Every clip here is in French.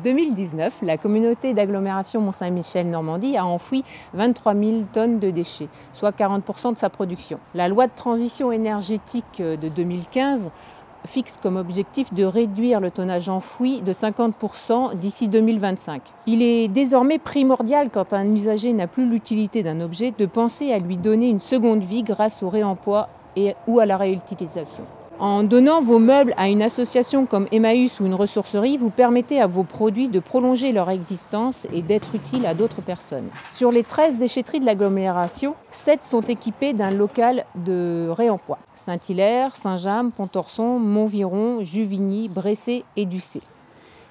2019, la communauté d'agglomération Mont-Saint-Michel-Normandie a enfoui 23 000 tonnes de déchets, soit 40% de sa production. La loi de transition énergétique de 2015 fixe comme objectif de réduire le tonnage enfoui de 50% d'ici 2025. Il est désormais primordial, quand un usager n'a plus l'utilité d'un objet, de penser à lui donner une seconde vie grâce au réemploi ou à la réutilisation. En donnant vos meubles à une association comme Emmaüs ou une ressourcerie, vous permettez à vos produits de prolonger leur existence et d'être utiles à d'autres personnes. Sur les 13 déchetteries de l'agglomération, 7 sont équipées d'un local de réemploi. Saint-Hilaire, Saint-James, Pontorson, Montviron, Juvigny, Bressé et Ducé.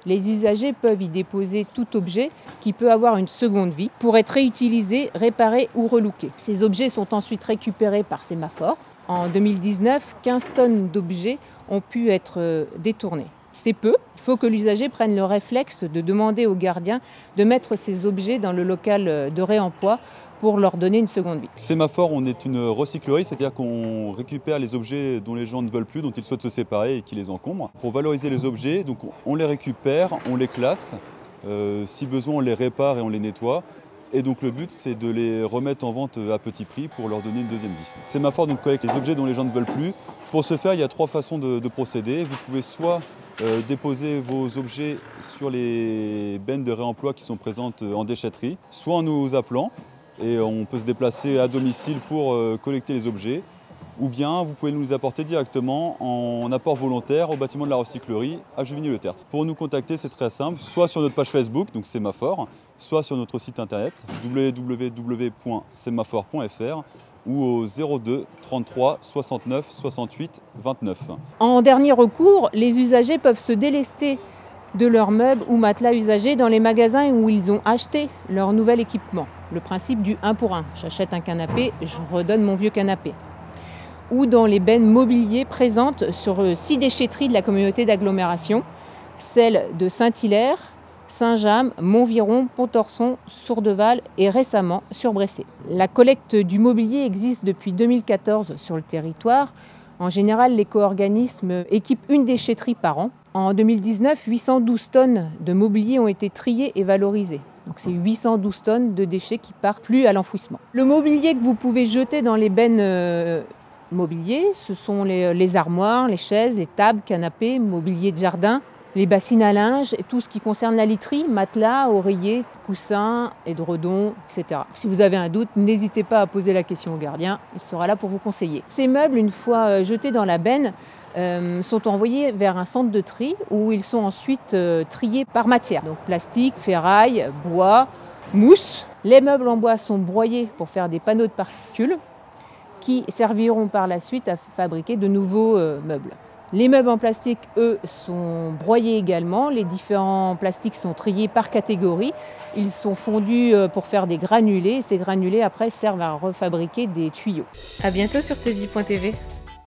Les usagers peuvent y déposer tout objet qui peut avoir une seconde vie pour être réutilisé, réparé ou relooké. Ces objets sont ensuite récupérés par Sémaphore. En 2019, 15 tonnes d'objets ont pu être détournés. C'est peu. Il faut que l'usager prenne le réflexe de demander au gardien de mettre ces objets dans le local de réemploi pour leur donner une seconde vie. Sémaphore, on est une recyclerie, c'est-à-dire qu'on récupère les objets dont les gens ne veulent plus, dont ils souhaitent se séparer et qui les encombrent. Pour valoriser les objets, donc on les récupère, on les classe, si besoin on les répare et on les nettoie. Et donc le but, c'est de les remettre en vente à petit prix pour leur donner une deuxième vie. Sémaphore donc collecte les objets dont les gens ne veulent plus. Pour ce faire, il y a 3 façons de procéder. Vous pouvez soit déposer vos objets sur les bennes de réemploi qui sont présentes en déchetterie, soit en nous appelant, et on peut se déplacer à domicile pour collecter les objets, ou bien vous pouvez nous les apporter directement en apport volontaire au bâtiment de la recyclerie à Juvigny-le-Tertre. Pour nous contacter, c'est très simple, soit sur notre page Facebook, donc Sémaphore, soit sur notre site internet www.semaphore.fr ou au 02 33 69 68 29. En dernier recours, les usagers peuvent se délester de leurs meubles ou matelas usagés dans les magasins où ils ont acheté leur nouvel équipement. Le principe du 1 pour 1. J'achète un canapé, je redonne mon vieux canapé. Ou dans les bennes mobiliers présentes sur 6 déchetteries de la communauté d'agglomération, celles de Saint-Hilaire, Saint-James, Montviron, Pontorson, Sourdeval et récemment sur Bressé. La collecte du mobilier existe depuis 2014 sur le territoire. En général, l'éco-organisme équipe une déchetterie par an. En 2019, 812 tonnes de mobilier ont été triées et valorisées. Donc c'est 812 tonnes de déchets qui partent plus à l'enfouissement. Le mobilier que vous pouvez jeter dans les bennes mobilier, ce sont les armoires, les chaises, les tables, canapés, mobilier de jardin, les bassines à linge et tout ce qui concerne la literie, matelas, oreillers, coussins, édredons, etc. Si vous avez un doute, n'hésitez pas à poser la question au gardien, il sera là pour vous conseiller. Ces meubles, une fois jetés dans la benne, sont envoyés vers un centre de tri où ils sont ensuite triés par matière. Donc plastique, ferraille, bois, mousse. Les meubles en bois sont broyés pour faire des panneaux de particules qui serviront par la suite à fabriquer de nouveaux meubles. Les meubles en plastique, eux, sont broyés également. Les différents plastiques sont triés par catégorie. Ils sont fondus pour faire des granulés. Ces granulés, après, servent à refabriquer des tuyaux. À bientôt sur tvie.tv.